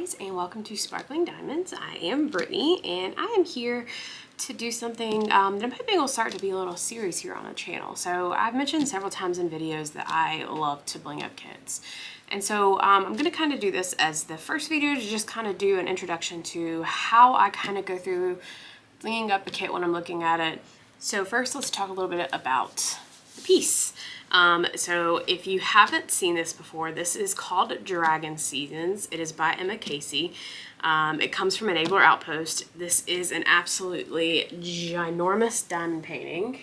guys, and welcome to Sparkling Diamonds. I am Brittany, and I am here to do something that I'm hoping will start to be a little series here on the channel. So I've mentioned several times in videos that I love to bling up kits. And so I'm going to kind of do this as the first video to just kind of do an introduction to how I kind of go through blinging up a kit when I'm looking at it. So first, let's talk a little bit about the piece. So if you haven't seen this before, this is called Dragon Seasons. It is by Emma Casey. It comes from Enabler Outpost. This is an absolutely ginormous diamond painting.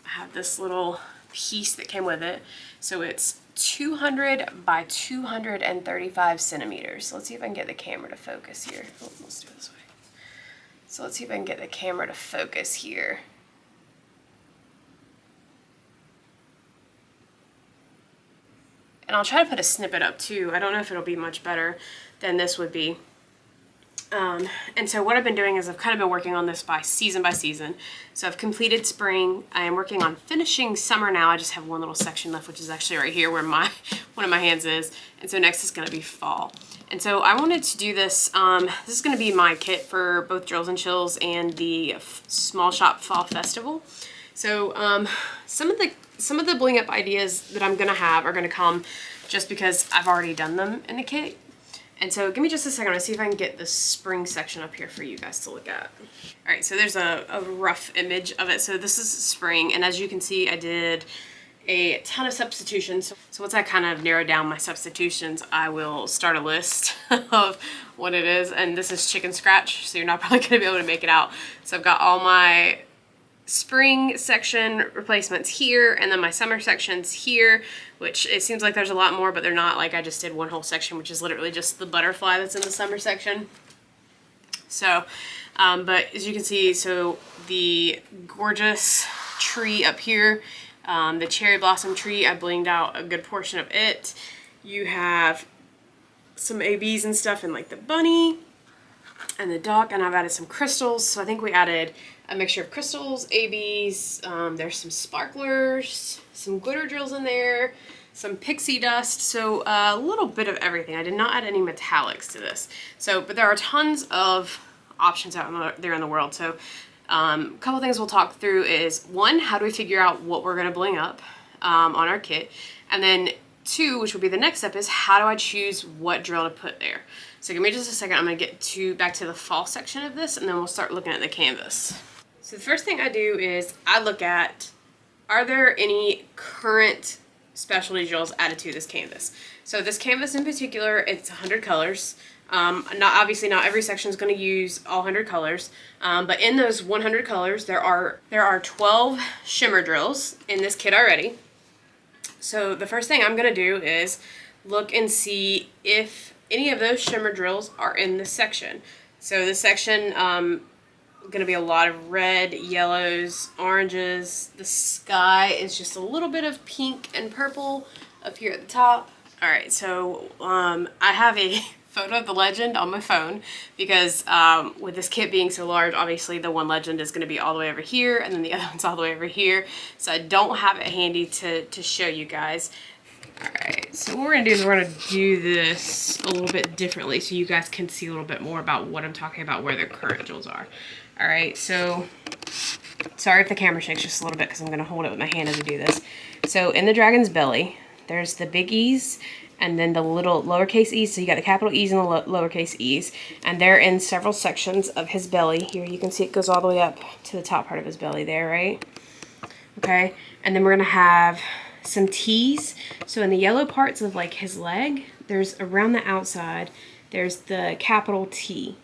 I have this little piece that came with it. So it's 200 by 235 centimeters. So let's see if I can get the camera to focus here. Oh, let's do it this way. So let's see if I can get the camera to focus here. And I'll try to put a snippet up too. I don't know if it'll be much better than this would be. And so what I've been doing is I've kind of been working on this by season. So I've completed spring. I am working on finishing summer now. I just have one little section left, which is actually right here where one of my hands is. And so next is going to be fall. And so I wanted to do this. This is going to be my kit for both Drills and Chills and the Small Shop Fall Festival. So some of the bling up ideas that I'm going to have are going to come just because I've already done them in the kit. And so give me just a second. I'll see if I can get the spring section up here for you guys to look at. All right, so there's a rough image of it. So this is spring, and as you can see, I did a ton of substitutions. So once I kind of narrow down my substitutions, I will start a list of what it is. And this is chicken scratch, so you're not probably going to be able to make it out. So I've got all my spring section replacements here, and then my summer sections here, which it seems like there's a lot more, but they're not. Like I just did one whole section, which is literally just the butterfly that's in the summer section. So, but as you can see, so the gorgeous tree up here, the cherry blossom tree, I blinged out a good portion of it. You have some ABs and stuff in like the bunny and the duck, and I've added some crystals. So I think we added a mixture of crystals, ABs, there's some sparklers, some glitter drills in there, some pixie dust, so a little bit of everything. I did not add any metallics to this. So, but there are tons of options out there in the world. So a couple things we'll talk through is, one, how do we figure out what we're gonna bling up on our kit? And then two, which will be the next step, is how do I choose what drill to put there? So give me just a second. I'm gonna get back to the fall section of this, and then we'll start looking at the canvas. So the first thing I do is I look at, are there any current specialty drills added to this canvas? So this canvas in particular, it's 100 colors. Obviously not every section is going to use all 100 colors, but in those 100 colors, there are 12 shimmer drills in this kit already. So the first thing I'm going to do is look and see if any of those shimmer drills are in this section. So this section, going to be a lot of red, yellows, oranges. The sky is just a little bit of pink and purple up here at the top. All right, so I have a photo of the legend on my phone because with this kit being so large, obviously the one legend is going to be all the way over here, and then the other one's all the way over here. So I don't have it handy to show you guys. All right, so what we're gonna do is we're gonna do this a little bit differently so you guys can see a little bit more about what I'm talking about, where the current jewels are. All right, so sorry if the camera shakes just a little bit because I'm gonna hold it with my hand as I do this. So in the dragon's belly, there's the big E's and then the little lowercase e's. So you got the capital E's and the lowercase e's, and they're in several sections of his belly. Here you can see it goes all the way up to the top part of his belly there, right? Okay, and then we're gonna have some T's. So in the yellow parts of like his leg, there's around the outside, there's the capital T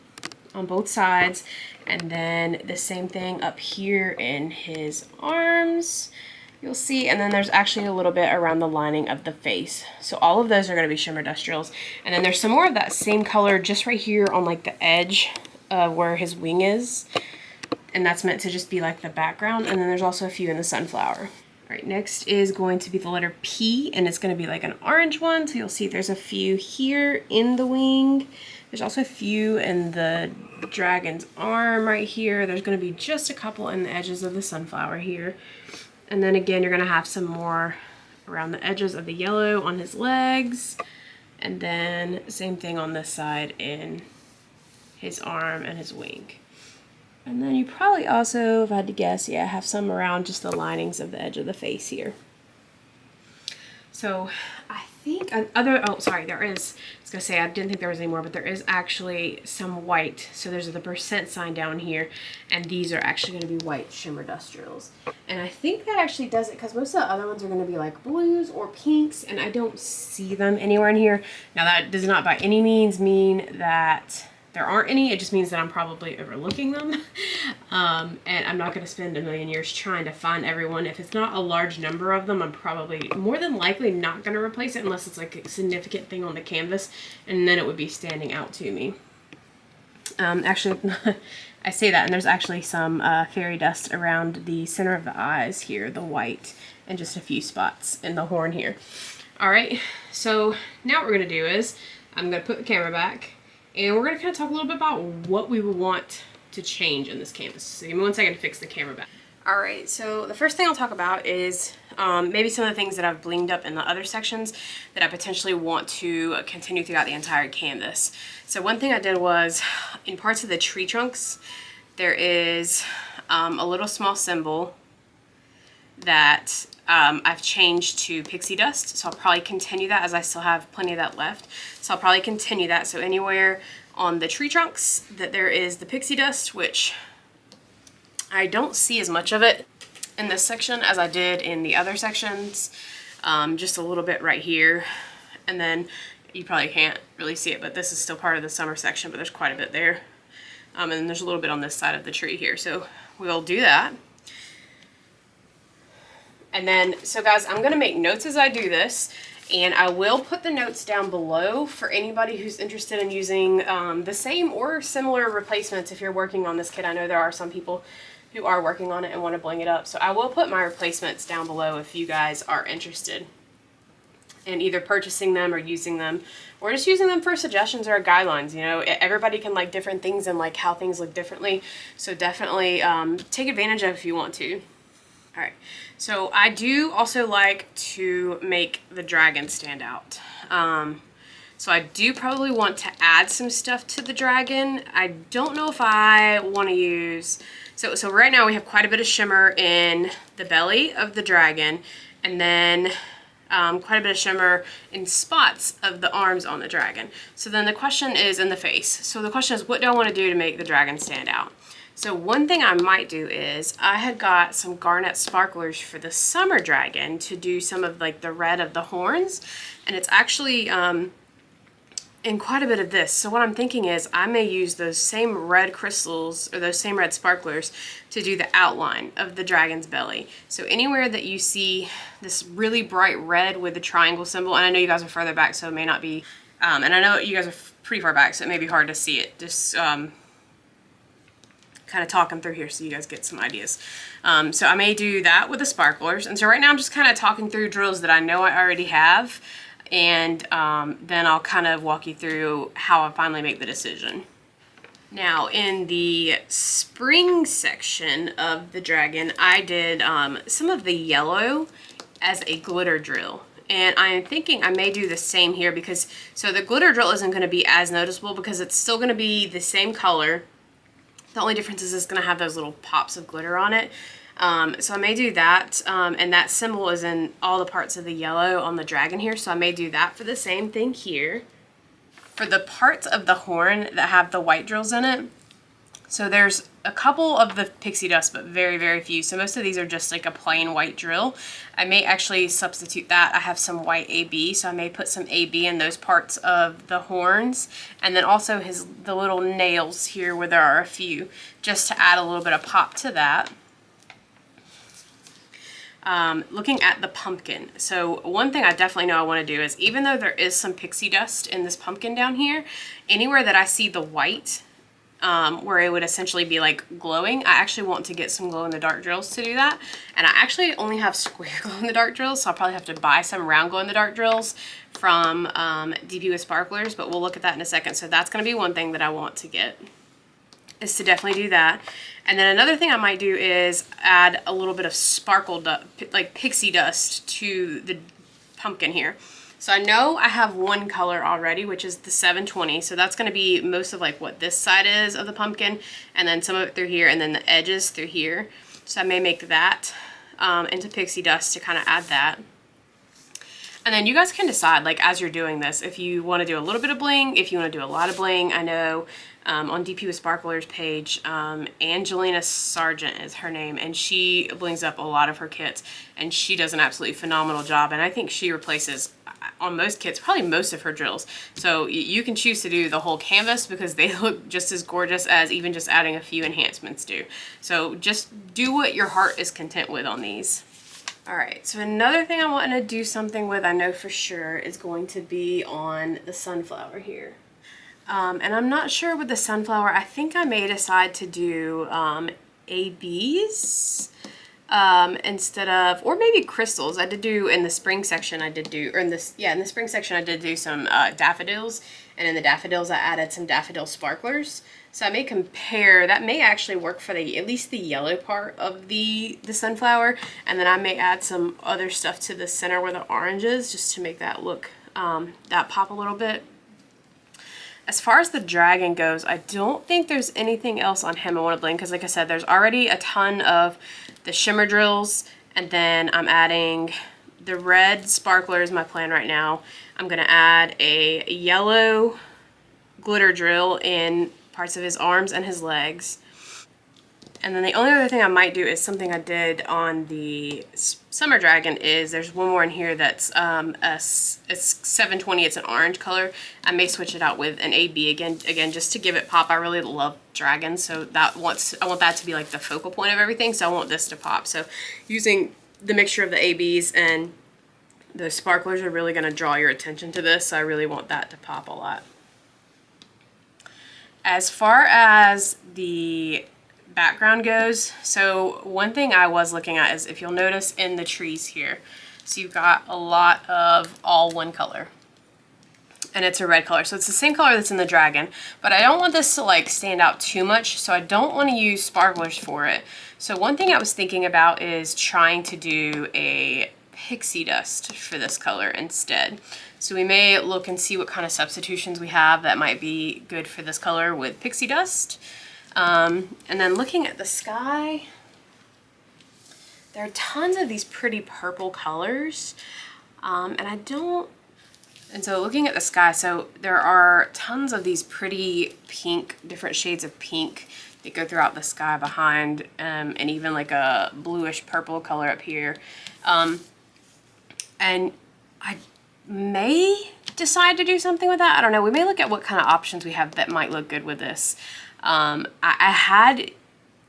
on both sides, and then the same thing up here in his arms, you'll see, and then there's actually a little bit around the lining of the face. So all of those are going to be shimmer dust drills, and then there's some more of that same color just right here on like the edge where his wing is, and that's meant to just be like the background. And then there's also a few in the sunflower. All right, next is going to be the letter P, and it's going to be like an orange one. So you'll see there's a few here in the wing. There's also a few in the dragon's arm right here. There's going to be just a couple in the edges of the sunflower here. And then again, you're going to have some more around the edges of the yellow on his legs. And then same thing on this side in his arm and his wing. And then you probably also, if I had to guess, yeah, have some around just the linings of the edge of the face here. So I think oh sorry, there is, I was gonna say I didn't think there was any more, but there is actually some white. So there's the percent sign down here, and these are actually gonna be white shimmer dust drills. And I think that actually does it, because most of the other ones are gonna be like blues or pinks, and I don't see them anywhere in here. Now that does not by any means mean that there aren't any, it just means that I'm probably overlooking them. And I'm not going to spend a million years trying to find everyone. If it's not a large number of them, I'm probably more than likely not going to replace it unless it's like a significant thing on the canvas, and then it would be standing out to me. Actually, I say that, and there's actually some fairy dust around the center of the eyes here, the white, and just a few spots in the horn here. All right, so now what we're going to do is I'm going to put the camera back, and we're going to kind of talk a little bit about what we would want to change in this canvas. So give me 1 second to fix the camera back. All right, so the first thing I'll talk about is maybe some of the things that I've blinged up in the other sections that I potentially want to continue throughout the entire canvas. So one thing I did was, in parts of the tree trunks, there is a little small symbol that I've changed to Pixie Dust, so I'll probably continue that, as I still have plenty of that left. So I'll probably continue that. So anywhere on the tree trunks that there is the Pixie Dust, which I don't see as much of it in this section as I did in the other sections, just a little bit right here. And then you probably can't really see it, but this is still part of the summer section, but there's quite a bit there. And then there's a little bit on this side of the tree here. So we'll do that. And then, so guys, I'm going to make notes as I do this, and I will put the notes down below for anybody who's interested in using the same or similar replacements if you're working on this kit. I know there are some people who are working on it and want to bling it up, so I will put my replacements down below if you guys are interested in either purchasing them or using them, or just using them for suggestions or guidelines. You know, everybody can like different things and like how things look differently, so definitely take advantage of it if you want to. All right, so I do also like to make the dragon stand out. So I do probably want to add some stuff to the dragon. I don't know if I want to use, so right now we have quite a bit of shimmer in the belly of the dragon, and then quite a bit of shimmer in spots of the arms on the dragon. So then the question is in the face. So the question is, what do I want to do to make the dragon stand out? So one thing I might do is, I had got some Garnet Sparklers for the summer dragon to do some of like the red of the horns, and it's actually in quite a bit of this. So what I'm thinking is I may use those same red crystals or those same red sparklers to do the outline of the dragon's belly. So anywhere that you see this really bright red with the triangle symbol, and I know you guys are further back, so it may not be, and I know you guys are pretty far back, so it may be hard to see it. Just kind of talking through here so you guys get some ideas. So I may do that with the sparklers. And so right now I'm just kind of talking through drills that I know I already have, and then I'll kind of walk you through how I finally make the decision. Now in the spring section of the dragon, I did some of the yellow as a glitter drill. And I am thinking I may do the same here, because so the glitter drill isn't going to be as noticeable because it's still going to be the same color. The only difference is it's going to have those little pops of glitter on it. So I may do that, and that symbol is in all the parts of the yellow on the dragon here, so I may do that for the same thing here. For the parts of the horn that have the white drills in it, so there's a couple of the Pixie Dust, but very, very few. So most of these are just like a plain white drill. I may actually substitute that. I have some white AB, so I may put some AB in those parts of the horns, and then also the little nails here where there are a few, just to add a little bit of pop to that. Looking at the pumpkin. So one thing I definitely know I want to do is, even though there is some Pixie Dust in this pumpkin down here, anywhere that I see the white, where it would essentially be like glowing, I actually want to get some glow-in-the-dark drills to do that. And I actually only have square glow-in-the-dark drills, so I'll probably have to buy some round glow-in-the-dark drills from DP with Sparklers, but we'll look at that in a second. So that's going to be one thing that I want to get, is to definitely do that. And then another thing I might do is add a little bit of sparkle, like pixie dust, to the pumpkin here. So I know I have one color already, which is the 720. So that's going to be most of like what this side is of the pumpkin, and then some of it through here, and then the edges through here. So I may make that into Pixie Dust to kind of add that. And then you guys can decide, like, as you're doing this, if you want to do a little bit of bling, if you want to do a lot of bling. I know on DP Sparklers page, Angelina Sargent is her name, and she blings up a lot of her kits, and she does an absolutely phenomenal job, and I think she replaces, on most kits, probably most of her drills. So you can choose to do the whole canvas because they look just as gorgeous as even just adding a few enhancements do. So just do what your heart is content with on these. All right, so another thing I want to do something with, I know for sure, is going to be on the sunflower here. And I'm not sure with the sunflower. I think I may decide to do ABs instead of, or maybe crystals. I did do in the spring section, in the spring section I did do some daffodils, and in the daffodils I added some Daffodil Sparklers. So I may compare, that may actually work for at least the yellow part of the sunflower, and then I may add some other stuff to the center where the orange is, just to make that look, that pop a little bit. As far as the dragon goes, I don't think there's anything else on him I want to bling, because like I said, there's already a ton of the shimmer drills, and then I'm adding the red sparklers, my plan right now. I'm going to add a yellow glitter drill in parts of his arms and his legs. And then the only other thing I might do is something I did on the Summer Dragon, is there's one more in here that's it's 720, it's an orange color. I may switch it out with an AB again just to give it pop. I really love dragons, so I want that to be like the focal point of everything, so I want this to pop. So using the mixture of the ABs and the sparklers are really going to draw your attention to this, so I really want that to pop a lot. As far as the background goes, so one thing I was looking at is, if you'll notice in the trees here, so you've got a lot of all one color, and it's a red color, so it's the same color that's in the dragon, but I don't want this to like stand out too much, so I don't want to use sparklers for it. So one thing I was thinking about is trying to do a Pixie Dust for this color instead. So we may look and see what kind of substitutions we have that might be good for this color with Pixie Dust. And then looking at the sky, there are tons of these pretty purple colors, and so looking at the sky, so there are tons of these pretty pink, different shades of pink that go throughout the sky behind, and even like a bluish purple color up here. And I may decide to do something with that. I don't know. We may look at what kind of options we have that might look good with this. I had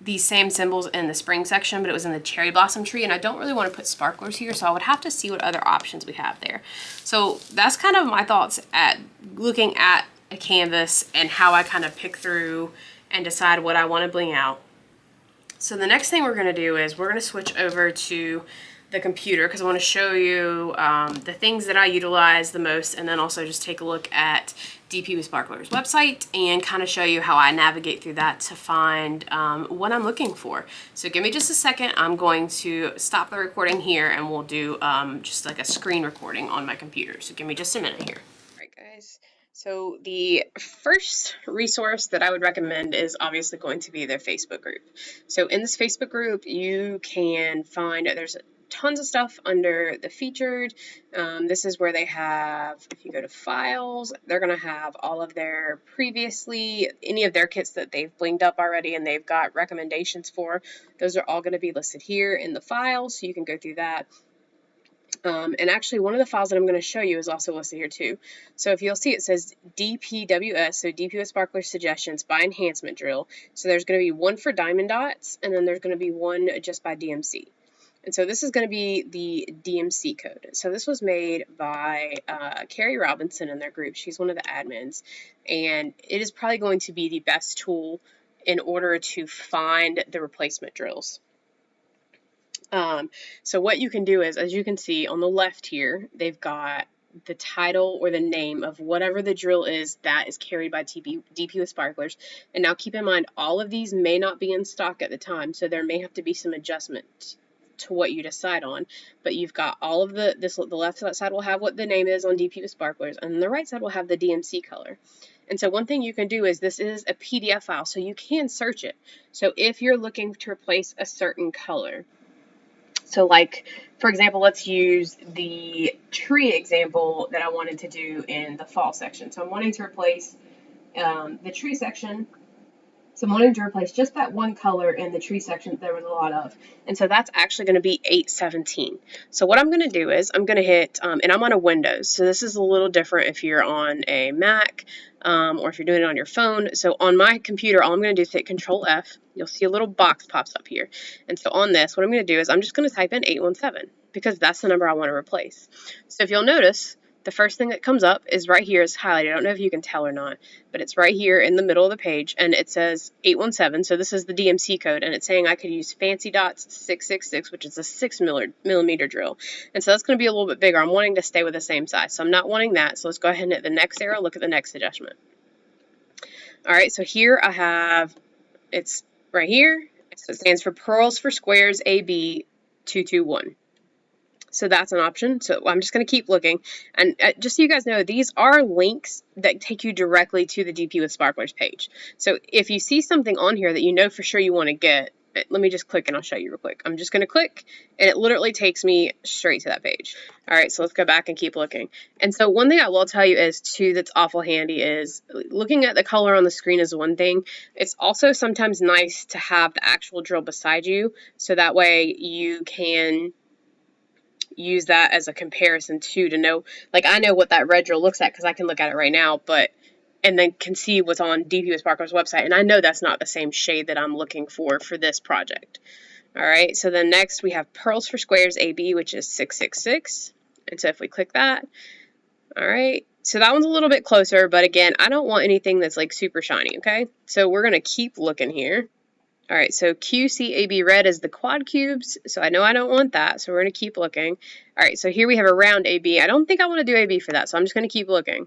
these same symbols in the spring section, but it was in the cherry blossom tree, and I don't really want to put sparklers here, so I would have to see what other options we have there. So that's kind of my thoughts at looking at a canvas and how I kind of pick through and decide what I want to bling out. So the next thing we're going to do is we're going to switch over to the computer, because I want to show you the things that I utilize the most, and then also just take a look at DP Sparklers website and kind of show you how I navigate through that to find what I'm looking for. So give me just a second. I'm going to stop the recording here, and we'll do just like a screen recording on my computer. So give me just a minute here. All right, guys. So the first resource that I would recommend is obviously going to be their Facebook group. So in this Facebook group, you can find, there's tons of stuff under the featured. This is where they have, if you go to files, they're going to have all of their any of their kits that they've blinged up already and they've got recommendations for. Those are all going to be listed here in the files, so you can go through that. And actually one of the files that I'm going to show you is also listed here too. So if you'll see, it says DPWS, so DP Sparkler Suggestions by Enhancement Drill. So there's going to be one for diamond dots, and then there's going to be one just by DMC. And so this is going to be the DMC code. So this was made by Carrie Robinson in their group. She's one of the admins, and it is probably going to be the best tool in order to find the replacement drills. So what you can do is, as you can see on the left here, they've got the title or the name of whatever the drill is that is carried by DP with Sparklers. And now keep in mind, all of these may not be in stock at the time, so there may have to be some adjustment to what you decide on. But you've got all of the left side will have what the name is on DP with Sparklers, and the right side will have the DMC color. And so one thing you can do is, this is a PDF file, so you can search it. So if you're looking to replace a certain color, so like, for example, let's use the tree example that I wanted to do in the fall section. So I'm wanting to replace the tree section. So I'm wanting to replace just that one color in the tree section that there was a lot of. And so that's actually going to be 817. So what I'm going to do is I'm going to hit, and I'm on a Windows. So this is a little different if you're on a Mac or if you're doing it on your phone. So on my computer, all I'm going to do is hit Control F. You'll see a little box pops up here. And so on this, what I'm going to do is I'm just going to type in 817 because that's the number I want to replace. So if you'll notice, the first thing that comes up is right here is highlighted. I don't know if you can tell or not, but it's right here in the middle of the page, and it says 817. So this is the DMC code, and it's saying I could use fancy dots 666, which is a 6mm drill. And so that's going to be a little bit bigger. I'm wanting to stay with the same size, so I'm not wanting that. So let's go ahead and hit the next arrow, look at the next adjustment. All right, so here I have, it's right here. So it stands for Pearls for Squares AB 221. So that's an option. So I'm just going to keep looking. And just so you guys know, these are links that take you directly to the DP with Sparklers page. So if you see something on here that you know for sure you want to get, let me just click and I'll show you real quick. I'm just going to click and it literally takes me straight to that page. All right, so let's go back and keep looking. And so one thing I will tell you is too that's awful handy is looking at the color on the screen is one thing. It's also sometimes nice to have the actual drill beside you so that way you can use that as a comparison too, to know, like I know what that red drill looks like because I can look at it right now, and then can see what's on DP with Sparklers website, and I know that's not the same shade that I'm looking for this project. All right, so then next we have Pearls for Squares AB, which is 666, and so if we click that, all right, so that one's a little bit closer, but again, I don't want anything that's like super shiny, okay? So we're gonna keep looking here. All right, so QCAB red is the quad cubes, so I know I don't want that, so we're going to keep looking. All right, so here we have a round AB. I don't think I want to do AB for that, so I'm just going to keep looking. All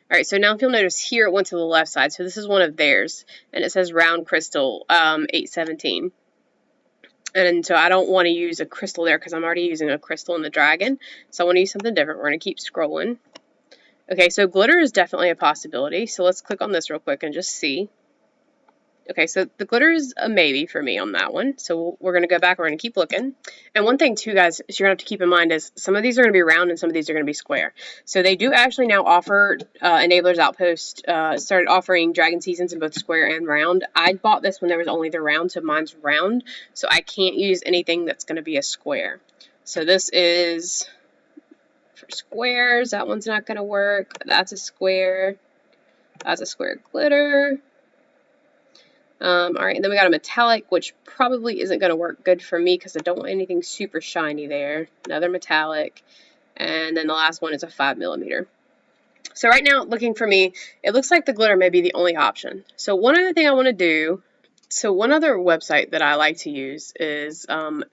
right, so now if you'll notice here it went to the left side, so this is one of theirs, and it says round crystal 817. And so I don't want to use a crystal there because I'm already using a crystal in the dragon, so I want to use something different. We're going to keep scrolling. Okay, so glitter is definitely a possibility, so let's click on this real quick and just see. Okay, so the glitter is a maybe for me on that one. So we're going to go back. We're going to keep looking. And one thing, too, guys, you're going to have to keep in mind is some of these are going to be round and some of these are going to be square. So they do actually now offer, Enablers Outpost started offering Dragon Seasons in both square and round. I bought this when there was only the round, so mine's round. So I can't use anything that's going to be a square. So this is for squares. That one's not going to work. That's a square. That's a square glitter. All right, and then we got a metallic, which probably isn't going to work good for me because I don't want anything super shiny there. Another metallic, and then the last one is a 5mm. So right now, looking for me, it looks like the glitter may be the only option. So one other thing I want to do, so one other website that I like to use is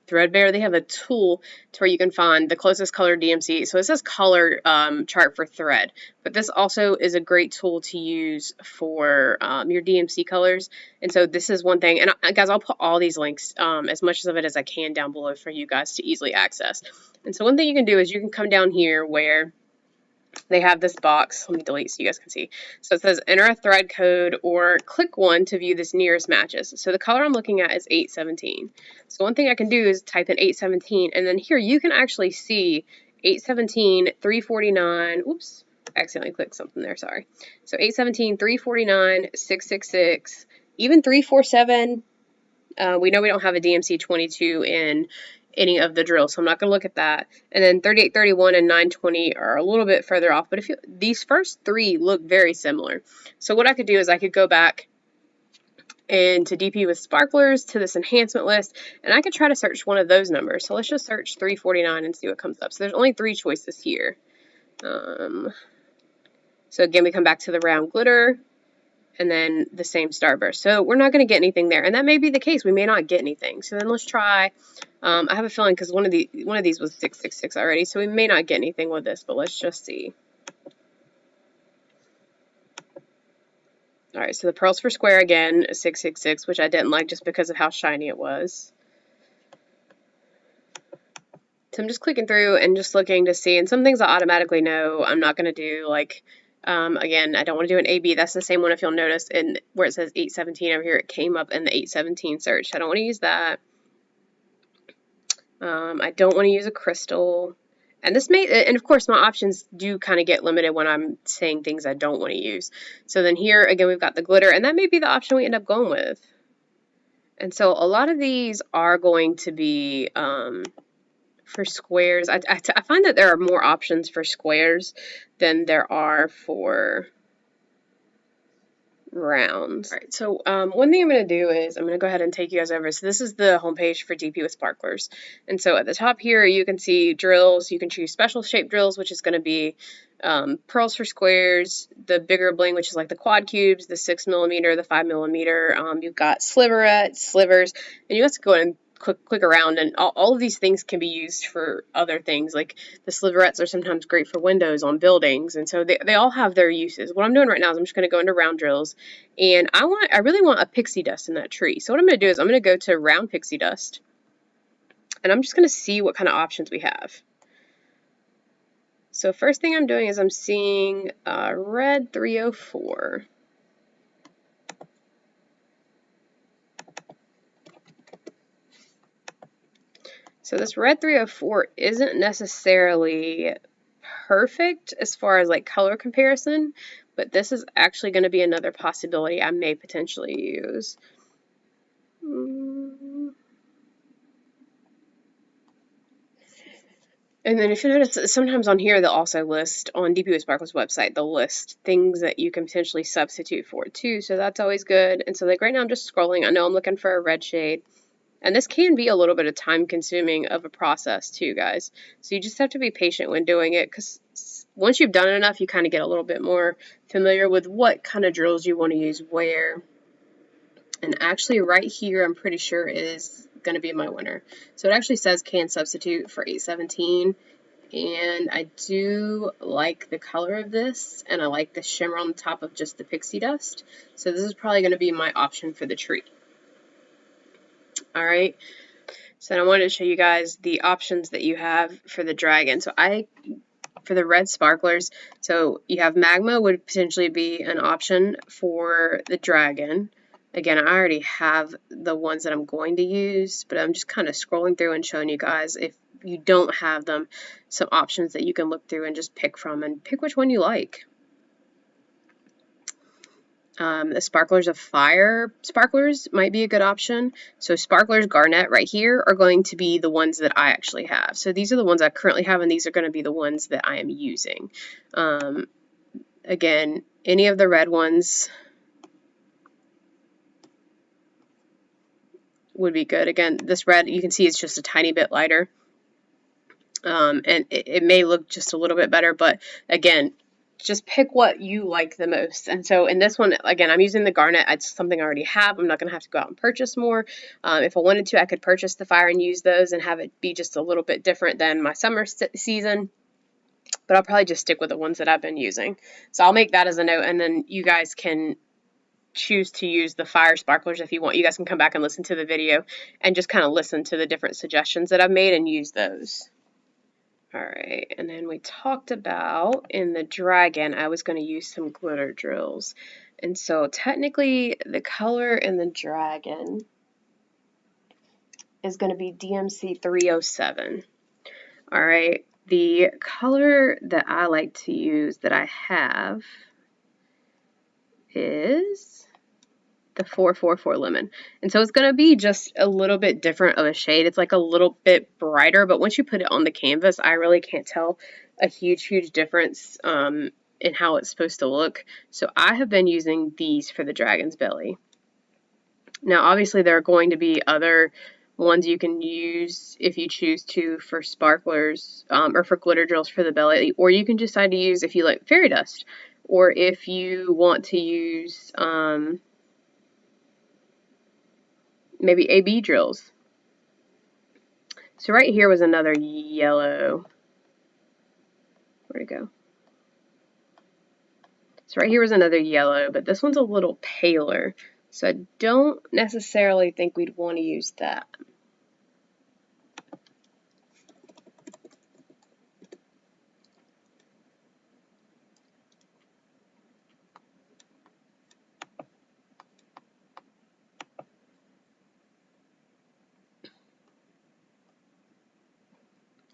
Threadbare. They have a tool to where you can find the closest color DMC. So it says color chart for thread, but this also is a great tool to use for your DMC colors. And so this is one thing, and guys, I'll put all these links, as much of it as I can down below for you guys to easily access. And so one thing you can do is you can come down here where they have this box. Let me delete so you guys can see. So it says enter a thread code or click one to view this nearest matches. So the color I'm looking at is 817. So one thing I can do is type in 817, and then here you can actually see 817, 349. Oops, accidentally clicked something there, sorry. So 817, 349, 666, even 347. We know we don't have a DMC 22 in any of the drills, so I'm not going to look at that. And then 38, 31, and 920 are a little bit further off, but these first three look very similar. So what I could do is I could go back into DP with Sparklers to this enhancement list, and I could try to search one of those numbers. So let's just search 349 and see what comes up. So there's only 3 choices here. So again, we come back to the round glitter, and then the same starburst. So we're not going to get anything there, and that may be the case. We may not get anything. So then let's try. I have a feeling because one of these was 666 already, so we may not get anything with this. But let's just see. All right, so the Pearls for Square again, 666, which I didn't like just because of how shiny it was. So I'm just clicking through and just looking to see, and some things I automatically know I'm not going to do, like, again, I don't want to do an AB. That's the same one if you'll notice in where it says 817 over here, it came up in the 817 search. I don't want to use that. I don't want to use a crystal. And this may, and of course my options do kind of get limited when I'm saying things I don't want to use. So then here, again, we've got the glitter, and that may be the option we end up going with. And so a lot of these are going to be for squares. I find that there are more options for squares than there are for rounds. All right, so one thing I'm going to do is I'm going to go ahead and take you guys over. So this is the homepage for DP with Sparklers. And so at the top here, you can see drills. You can choose special shape drills, which is going to be pearls for squares, the bigger bling, which is like the quad cubes, the 6mm, the 5mm. You've got sliverettes, slivers, and you have to go and click around, and all of these things can be used for other things. Like the sliverettes are sometimes great for windows on buildings, and so they all have their uses. What I'm doing right now is I'm just going to go into round drills, and I really want a pixie dust in that tree. So what I'm going to do is I'm going to go to round pixie dust, and I'm just going to see what kind of options we have. So first thing I'm doing is I'm seeing red 304. So this red 304 isn't necessarily perfect as far as like color comparison, but this is actually going to be another possibility I may potentially use. And then if you notice, sometimes on here they'll also list, on DP with Sparklers website, they'll list things that you can potentially substitute for too, so that's always good. And so like right now I'm just scrolling. I know I'm looking for a red shade. And this can be a little bit of time consuming of a process too, guys. So you just have to be patient when doing it, because once you've done it enough, you kind of get a little bit more familiar with what kind of drills you want to use where. And actually right here, I'm pretty sure is going to be my winner. So it actually says can substitute for 817. And I do like the color of this, and I like the shimmer on the top of just the pixie dust. So this is probably going to be my option for the tree. All right, so I wanted to show you guys the options that you have for the dragon. So for the red sparklers, so you have magma would potentially be an option for the dragon. Again, I already have the ones that I'm going to use, but I'm just kind of scrolling through and showing you guys, if you don't have them, some options that you can look through and just pick from and pick which one you like. The sparklers of fire sparklers might be a good option. So sparklers Garnet right here are going to be the ones that I actually have. So these are the ones I currently have, and these are going to be the ones that I am using. Again, any of the red ones would be good. Again, this red, you can see it's just a tiny bit lighter. And it may look just a little bit better, but again, just pick what you like the most. And so in this one, again, I'm using the Garnet. It's something I already have. I'm not going to have to go out and purchase more. If I wanted to, I could purchase the fire and use those and have it be just a little bit different than my summer season. But I'll probably just stick with the ones that I've been using. So I'll make that as a note, and then you guys can choose to use the fire sparklers if you want. You guys can come back and listen to the video and just kind of listen to the different suggestions that I've made and use those. All right, and then we talked about in the dragon, I was going to use some glitter drills. And so technically the color in the dragon is going to be DMC 307. All right, the color that I like to use that I have is the 444 lemon. And so it's going to be just a little bit different of a shade. It's like a little bit brighter, but once you put it on the canvas, I really can't tell a huge difference in how it's supposed to look. So I have been using these for the dragon's belly. Now, obviously, there are going to be other ones you can use if you choose to for sparklers or for glitter drills for the belly, or you can decide to use if you like fairy dust, or if you want to use maybe AB drills. So right here was another yellow. Where'd it go? So right here was another yellow, but this one's a little paler. So I don't necessarily think we'd want to use that.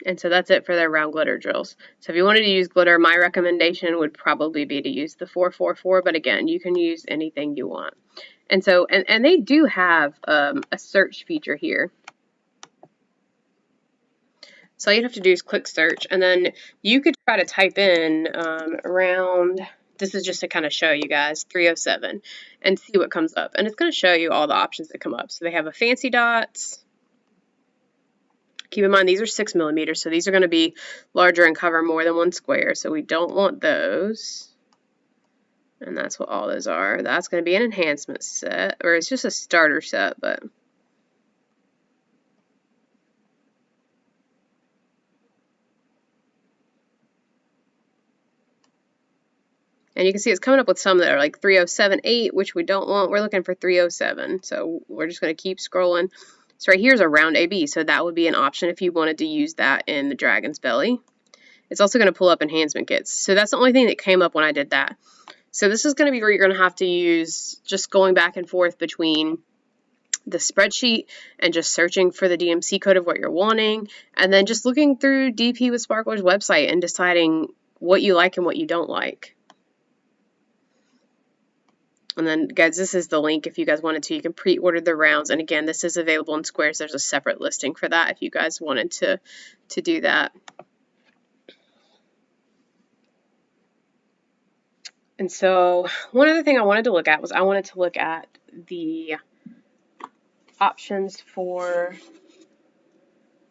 And so that's it for their round glitter drills. So if you wanted to use glitter, my recommendation would probably be to use the 444, but again, you can use anything you want. And so, and they do have a search feature here. So all you have to do is click search, and then you could try to type in around, this is just to kind of show you guys, 307, and see what comes up. And it's going to show you all the options that come up. So they have a fancy dots. Keep in mind, these are 6 millimeters, so these are going to be larger and cover more than one square, so we don't want those. And that's what all those are. That's going to be an enhancement set, or it's just a starter set, but... And you can see it's coming up with some that are like 307.8, which we don't want. We're looking for 307, so we're just going to keep scrolling. So right here's a round AB, so that would be an option if you wanted to use that in the dragon's belly. It's also going to pull up enhancement kits. So that's the only thing that came up when I did that. So this is going to be where you're going to have to use just going back and forth between the spreadsheet and just searching for the DMC code of what you're wanting, and then just looking through DP with Sparklers website and deciding what you like and what you don't like. And then, guys, this is the link if you guys wanted to. You can pre-order the rounds. And again, this is available in squares. There's a separate listing for that if you guys wanted to do that. And so one other thing I wanted to look at was I wanted to look at the options for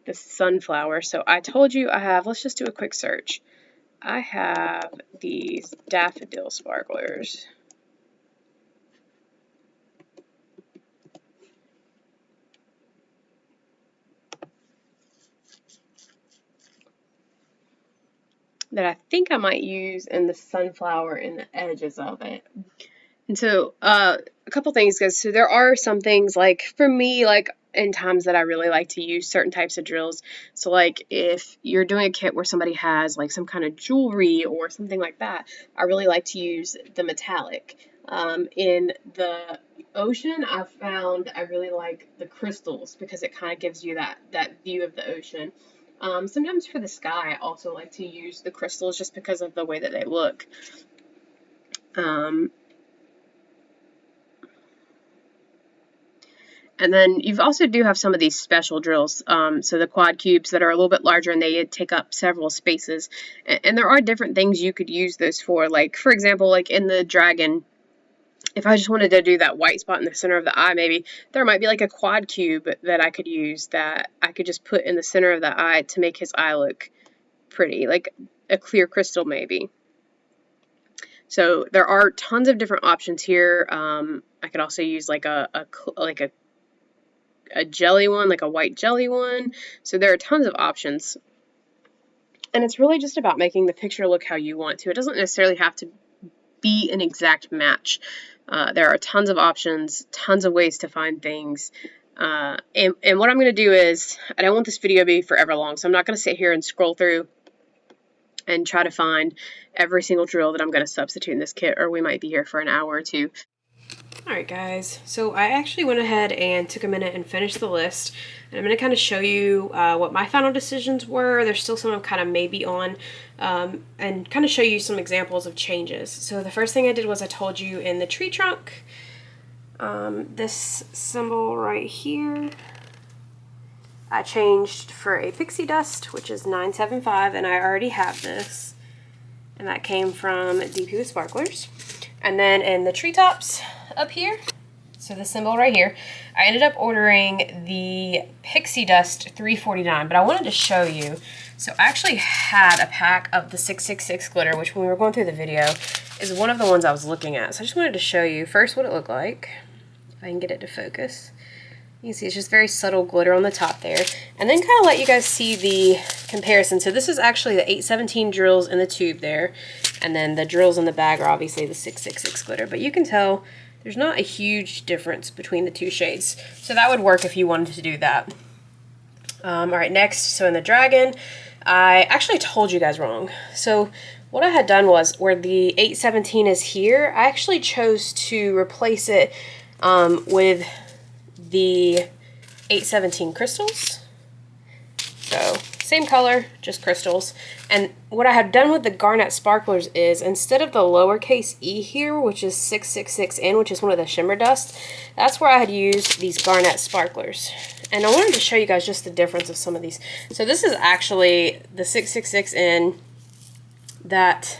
the sunflower. So I told you I have, let's just do a quick search. I have these Daffodil Sparklers. That I think I might use in the sunflower in the edges of it. And so a couple things, guys. So there are some things, like for me, like in times that I really like to use certain types of drills. So like if you're doing a kit where somebody has like some kind of jewelry or something like that, I really like to use the metallic. In the ocean, I've found I really like the crystals because it kind of gives you that view of the ocean. Sometimes for the sky, I also like to use the crystals just because of the way that they look. And then you also do have some of these special drills, so the quad cubes that are a little bit larger and they take up several spaces. And there are different things you could use those for, like, for example, like in the dragon, if I just wanted to do that white spot in the center of the eye, maybe there might be like a quad cube that I could use that I could just put in the center of the eye to make his eye look pretty, like a clear crystal maybe. So there are tons of different options here. I could also use like a jelly one, like a white jelly one. So there are tons of options. And it's really just about making the picture look how you want to. It doesn't necessarily have to be an exact match. There are tons of options, tons of ways to find things. And what I'm going to do is, I don't want this video to be forever long, so I'm not going to sit here and scroll through and try to find every single drill that I'm going to substitute in this kit, or we might be here for an hour or two. Alright guys, so I actually went ahead and took a minute and finished the list, and I'm going to kind of show you what my final decisions were. There's still some I'm kind of maybe on, and kind of show you some examples of changes. So the first thing I did was I told you in the tree trunk, this symbol right here, I changed for a Pixie Dust, which is 975, and I already have this, and that came from DP with Sparklers. And then in the treetops up here, so the symbol right here, I ended up ordering the Pixie Dust 349, but I wanted to show you. So I actually had a pack of the 666 glitter, which when we were going through the video is one of the ones I was looking at. So I just wanted to show you first what it looked like, if I can get it to focus. You can see it's just very subtle glitter on the top there, and then kind of let you guys see the comparison. So this is actually the 817 drills in the tube there, and then the drills in the bag are obviously the 666 glitter, but you can tell there's not a huge difference between the two shades. So that would work if you wanted to do that. All right, next, so in the dragon, I actually told you guys wrong. So what I had done was, where the 817 is here, I actually chose to replace it with the 817 crystals. So same color, just crystals. And what I have done with the Garnet Sparklers is, instead of the lowercase e here, which is 666N, which is one of the shimmer dust, that's where I had used these Garnet Sparklers. And I wanted to show you guys just the difference of some of these. So this is actually the 666N that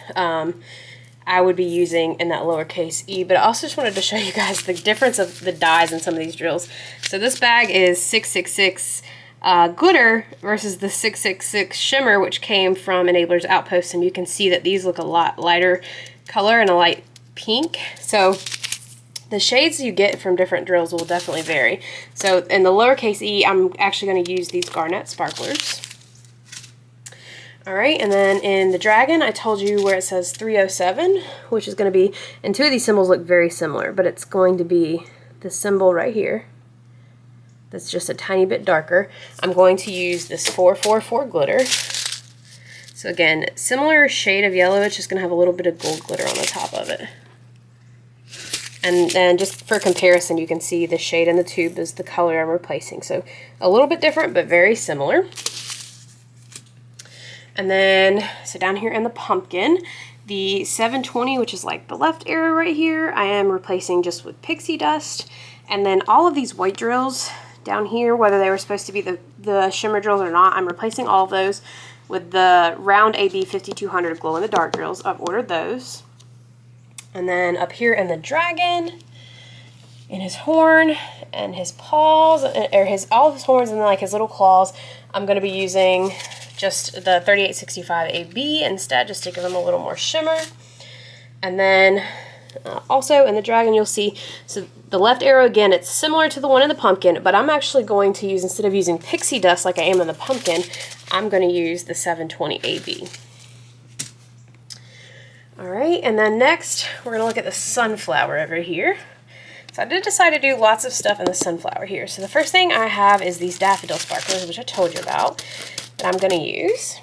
I would be using in that lowercase e, but I also just wanted to show you guys the difference of the dyes in some of these drills. So this bag is 666 glitter versus the 666 shimmer, which came from Enabler's Outpost, and you can see that these look a lot lighter color and a light pink. So the shades you get from different drills will definitely vary. So in the lowercase e, I'm actually going to use these Garnet Sparklers. Alright, and then in the dragon, I told you where it says 307, which is going to be, and two of these symbols look very similar, but it's going to be the symbol right here. That's just a tiny bit darker. I'm going to use this 444 glitter. So again, similar shade of yellow, it's just going to have a little bit of gold glitter on the top of it. And then just for comparison, you can see the shade in the tube is the color I'm replacing. So a little bit different, but very similar. And then, so down here in the pumpkin, the 720, which is like the left arrow right here, I am replacing just with Pixie Dust. And then all of these white drills down here, whether they were supposed to be the shimmer drills or not, I'm replacing all of those with the round AB 5200 glow in the dark drills. I've ordered those. And then up here in the dragon, in his horn and his paws, or all of his horns and then like his little claws, I'm going to be using just the 3865 AB instead, just to give them a little more shimmer. And then also in the dragon, you'll see, so the left arrow, again, it's similar to the one in the pumpkin, but I'm actually going to use, instead of using Pixie Dust like I am in the pumpkin, I'm going to use the 720 AB. Alright, and then next, we're going to look at the sunflower over here. So I did decide to do lots of stuff in the sunflower here. So the first thing I have is these Daffodil Sparklers, which I told you about, that I'm going to use.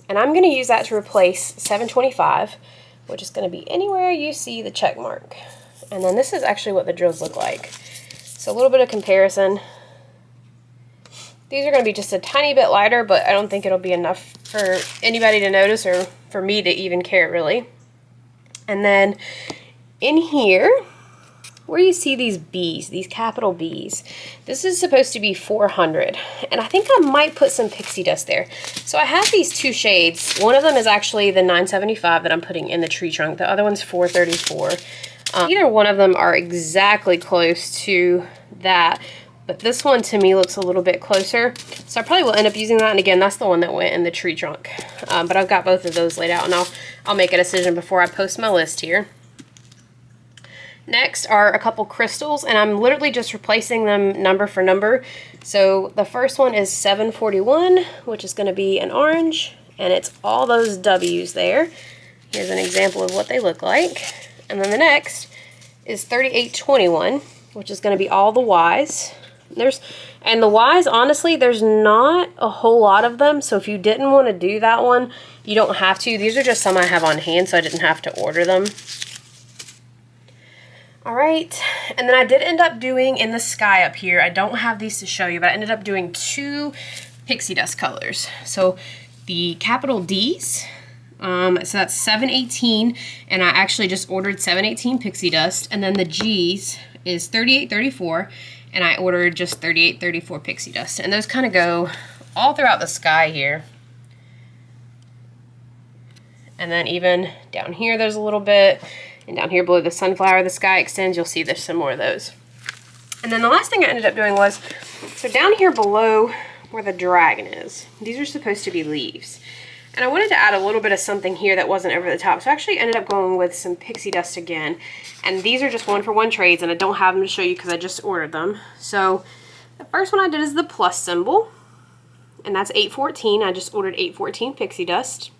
And I'm going to use that to replace 725, which is going to be anywhere you see the check mark. And then this is actually what the drills look like. So a little bit of comparison. These are going to be just a tiny bit lighter, but I don't think it'll be enough for anybody to notice or for me to even care, really. And then in here, where you see these B's, these capital B's, this is supposed to be 400, and I think I might put some Pixie Dust there. So I have these two shades. One of them is actually the 975 that I'm putting in the tree trunk. The other one's 434. Either one of them are exactly close to that, but this one to me looks a little bit closer. So I probably will end up using that, and again, that's the one that went in the tree trunk. But I've got both of those laid out, and I'll make a decision before I post my list here. Next are a couple crystals, and I'm literally just replacing them number for number. So the first one is 741, which is going to be an orange, and it's all those W's there. Here's an example of what they look like. And then the next is 3821, which is going to be all the Y's. And the Y's, honestly, there's not a whole lot of them, so if you didn't want to do that one, you don't have to. These are just some I have on hand, so I didn't have to order them. Alright, and then I did end up doing in the sky up here, I don't have these to show you, but I ended up doing two Pixie Dust colors. So the capital D's, so that's 718, and I actually just ordered 718 Pixie Dust, and then the G's is 3834, and I ordered just 3834 Pixie Dust. And those kind of go all throughout the sky here. And then even down here there's a little bit. And down here below the sunflower, the sky extends, you'll see there's some more of those. And then the last thing I ended up doing was, so down here below where the dragon is, these are supposed to be leaves. And I wanted to add a little bit of something here that wasn't over the top. So I actually ended up going with some Pixie Dust again. And these are just 1-for-1 trades, and I don't have them to show you because I just ordered them. So the first one I did is the plus symbol, and that's 814. I just ordered 814 Pixie Dust.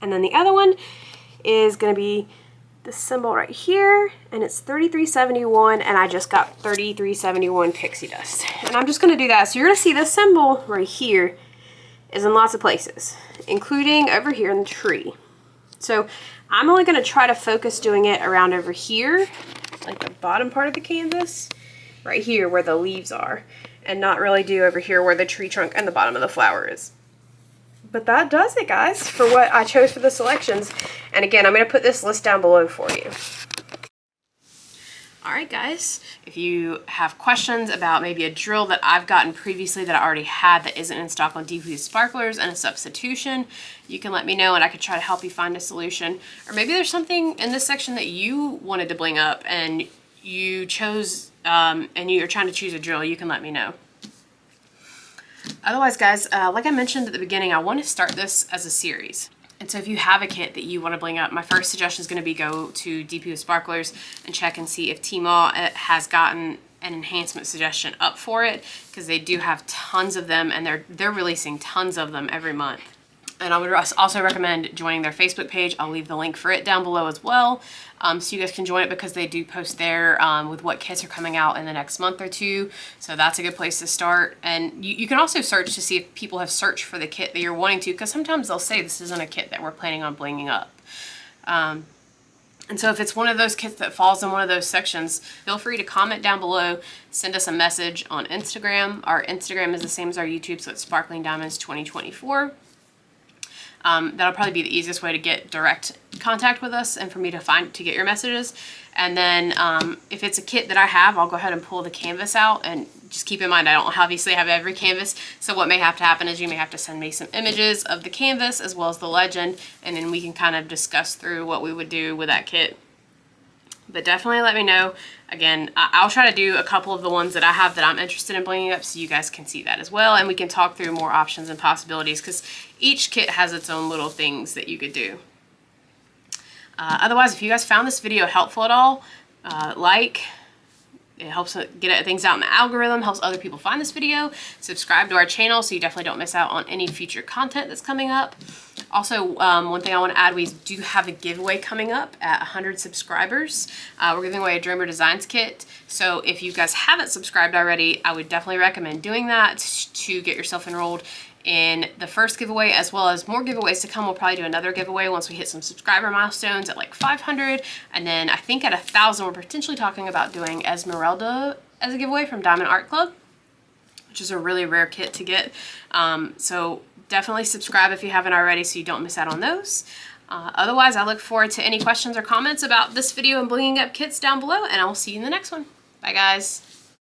And then the other one is going to be the symbol right here, and it's 3371, and I just got 3371 Pixie Dust. And I'm just going to do that. So you're going to see this symbol right here is in lots of places, including over here in the tree. So I'm only going to try to focus doing it around over here, like the bottom part of the canvas, right here where the leaves are, and not really do over here where the tree trunk and the bottom of the flower is. But that does it, guys, for what I chose for the selections. And again, I'm going to put this list down below for you. Alright guys, if you have questions about maybe a drill that I've gotten previously that I already had that isn't in stock on Daffodil Sparklers and a substitution, you can let me know and I could try to help you find a solution. Or maybe there's something in this section that you wanted to bling up and you chose, and you're trying to choose a drill, you can let me know. Otherwise guys, like I mentioned at the beginning, I want to start this as a series. And so if you have a kit that you want to bling up, my first suggestion is going to be go to Daffodil Sparklers and check and see if Tmall has gotten an enhancement suggestion up for it, because they do have tons of them and they're releasing tons of them every month. And I would also recommend joining their Facebook page. I'll leave the link for it down below as well, so you guys can join it because they do post there with what kits are coming out in the next month or two. So that's a good place to start. And you can also search to see if people have searched for the kit that you're wanting to, because sometimes they'll say this isn't a kit that we're planning on blinging up. And so if it's one of those kits that falls in one of those sections, feel free to comment down below, send us a message on Instagram. Our Instagram is the same as our YouTube, so it's Sparkling Diamonds 2024. That'll probably be the easiest way to get direct contact with us and for me to get your messages. And then if it's a kit that I have, I'll go ahead and pull the canvas out, and just keep in mind I don't obviously have every canvas, so what may have to happen is you may have to send me some images of the canvas as well as the legend, and then we can kind of discuss through what we would do with that kit. But definitely let me know. Again, I'll try to do a couple of the ones that I have that I'm interested in blinging up so you guys can see that as well, and we can talk through more options and possibilities, because each kit has its own little things that you could do. Otherwise, if you guys found this video helpful at all, it helps get things out in the algorithm, helps other people find this video. Subscribe to our channel so you definitely don't miss out on any future content that's coming up. Also, one thing I want to add, we do have a giveaway coming up at 100 subscribers. We're giving away a Dreamer Designs kit. So if you guys haven't subscribed already, I would definitely recommend doing that to get yourself enrolled in the first giveaway, as well as more giveaways to come. We'll probably do another giveaway once we hit some subscriber milestones at like 500, and then I think at 1,000 we're potentially talking about doing Esmeralda as a giveaway from Diamond Art Club, which is a really rare kit to get. So definitely subscribe if you haven't already so you don't miss out on those. Otherwise, I look forward to any questions or comments about this video and blinging up kits down below, and I will see you in the next one. Bye guys.